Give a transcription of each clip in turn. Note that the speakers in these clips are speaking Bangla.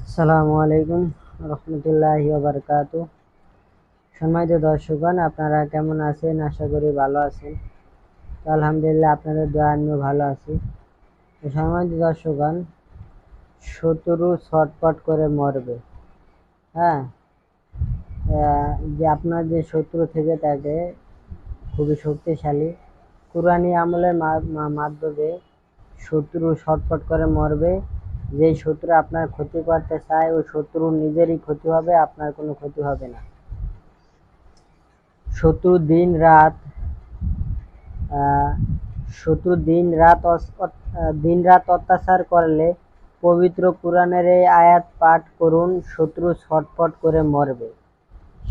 আসসালামু আলাইকুম রহমতুল্লাহি ওয়া বারাকাতুহু। সম্মানিত দর্শকগণ, আপনারা কেমন আছেন? আশা করি ভালো আছেন। তো আলহামদুলিল্লাহ, আপনাদের দোয়া আমিও ভালো আছি। তো সম্মানিত দর্শকগণ, শত্রু ছটফট করে মরবে। হ্যাঁ, যে আপনার যে শত্রু থেকে থাকে খুবই শক্তিশালী, কুরআনী আমলের মাধ্যমে শত্রু ছটফট করে মরবে। যেই শত্রু আপনার ক্ষতি করতে চায় ওই শত্রু নিজেরই ক্ষতি হবে, আপনার কোনো ক্ষতি হবে না। শত্রু দিন রাত অত্যাচার করলে পবিত্র কুরআনের এই আয়াত পাঠ করুন। শত্রু ছটফট করে মরবে,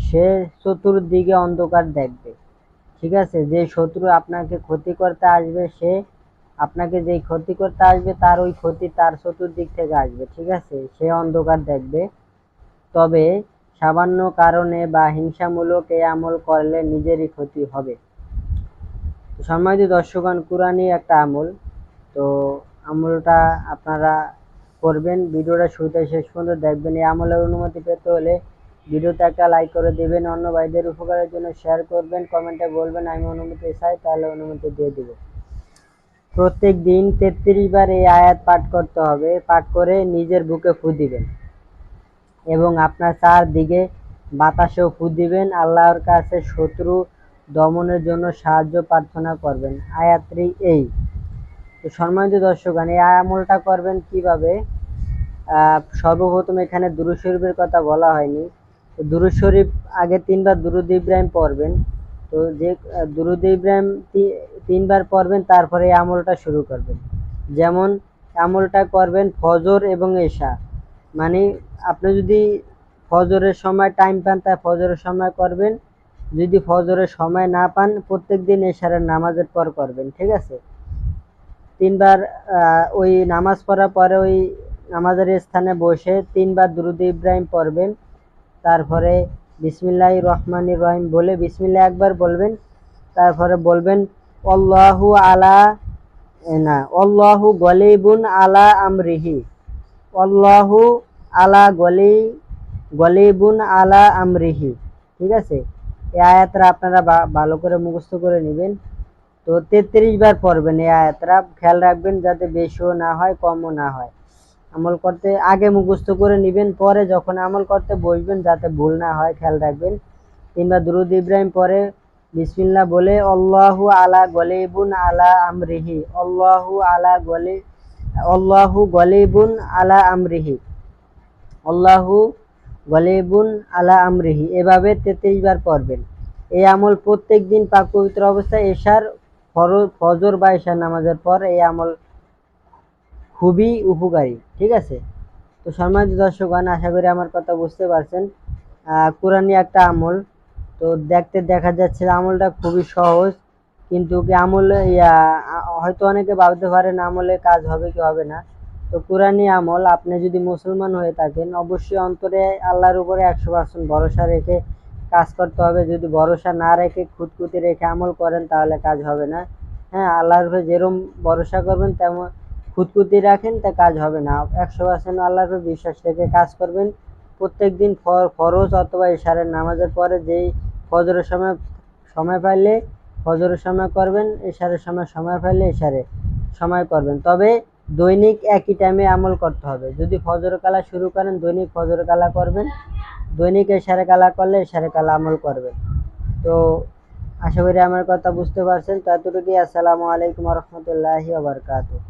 সে চতুর্দিকে অন্ধকার দেখবে। ঠিক আছে, যে শত্রু আপনাকে ক্ষতি করতে আসবে, যেই ক্ষতি করতে আসবে তার ওই ক্ষতি তার চতুর্দিক থেকে আসবে। ঠিক আছে, সে অন্ধকার দেখবে। তবে সামান্য কারণে বা হিংসামূলক এই আমল করলে নিজেরই ক্ষতি হবে। সম্মানিত দর্শকগণ, কুরআনী একটা আমল, তো আমলটা আপনারা করবেন। ভিডিওটা শুরু থেকে শেষ পর্যন্ত দেখবেন। এই আমলের অনুমতি পেতে হলে ভিডিওতে একটা লাইক করে দেবেন, অন্য ভাইদের উপকারের জন্য শেয়ার করবেন, কমেন্টে বলবেন আমি অনুমতি চাই, তাহলে অনুমতি দিয়ে দিব। প্রত্যেক দিন 33 বার এই আয়াত পাঠ করতে হবে। পাঠ করে নিজের বুকে ফু দিবেন এবং আপনার চারদিকে বাতাসেও ফু দিবেন। আল্লাহর কাছে শত্রু দমনের জন্য সাহায্য প্রার্থনা করবেন। আয়াতটি এই। তো সম্মানিত দর্শকগণ, এই আমলটা করবেন কিভাবে? সর্বপ্রথম এখানে দুরূদ শরীফের কথা বলা হয়নি। তো দুরূদ শরীফ আগে 3 বার দুরূদ ইব্রাহিম পড়বেন। তো যে দুরূদ ইব্রাহিম 3 বার পড়বেন, তারপরে এই আমলটা শুরু করবেন। যেমন আমলটা করবেন ফজর এবং এশা, মানে আপনি যদি ফজরের সময় টাইম পান তাই ফজরের সময় করবেন। যদি ফজরের সময় না পান, প্রত্যেক দিন এশারের নামাজের পর করবেন। ঠিক আছে, 3 বার ওই নামাজ পড়ার পরে ওই নামাজের স্থানে বসে 3 বার দুরূদ ইব্রাহিম পড়বেন। তারপরে বিসমিল্লাহির রহমানির রহিম বলে বিসমিল্লাহ একবার বলবেন। তারপরে বলবেন অল্লাহু গলিবুন আলা আমরিহি, অল্লাহু আলা গলিবুন আলা আমরিহি। ঠিক আছে, এই আয়াতটা আপনারা ভালো করে মুখস্থ করে নেবেন। তো 33 বার পড়বেন এই আয়াতটা। খেয়াল রাখবেন যাতে বেশিও না হয় কমও না হয়। আমল করতে আগে মুখস্থ করে নেবেন, পরে যখন আমল করতে বসবেন যাতে ভুল না হয় খেয়াল রাখবেন। 3 বার দুরূদ ইব্রাহিম পরে বিসমিল্লাহ বলে অল্লাহু আলা গলিবুন আলা আমরিহি, অল্লাহু গলিবুন আলা আমরিহি, অল্লাহু গলিবুন আলা আমরিহি, এভাবে 33 বার পড়বেন। এই আমল প্রত্যেক দিন পাক পবিত্র অবস্থায় এশার ফজর বা এশার নামাজের পর এই আমল খুবই উপকারী। ঠিক আছে, তো সম্মানিত দর্শকগণ, আশা করি আমার কথা বুঝতে পারছেন। কুরআনী একটা আমল, তো দেখতে দেখা যাচ্ছে আমলটা খুবই সহজ, কিন্তু কি আমল হয়তো অনেকে ভাবতে পারেন আমলে কাজ হবে কি হবে না। তো কুরআনী আমল, আপনি যদি মুসলমান হয়ে থাকেন অবশ্যই অন্তরে আল্লাহর উপরে 100% ভরসা রেখে কাজ করতে হবে। যদি ভরসা না রেখে খুঁতখুঁতি রেখে আমল করেন তাহলে কাজ হবে না। হ্যাঁ, আল্লাহর উপরে যেরকম ভরসা করবেন তেমন খুঁতখুঁতি রাখেন তা কাজ হবে না। 100% আল্লাহর উপর বিশ্বাস রেখে কাজ করবেন। প্রত্যেক দিন ফরজ অথবা এশারের নামাজের পরে যেই ফজরের সময় পাইলে ফজরের সময় করবেন, এশারের সময় পাইলে এশারে সময় করবেন। তবে দৈনিক একই টাইমে আমল করতে হবে। যদি ফজর কালা শুরু করেন দৈনিক ফজর কালা করবেন, দৈনিক এশারে কালা করলে এশারে কালা আমল করবেন। তো আশা করি আমার কথা বুঝতে পারছেন। তো এতটুকুই। আসসালামু আলাইকুম রহমতুল্লাহি ওয়া বারাকাতুহু।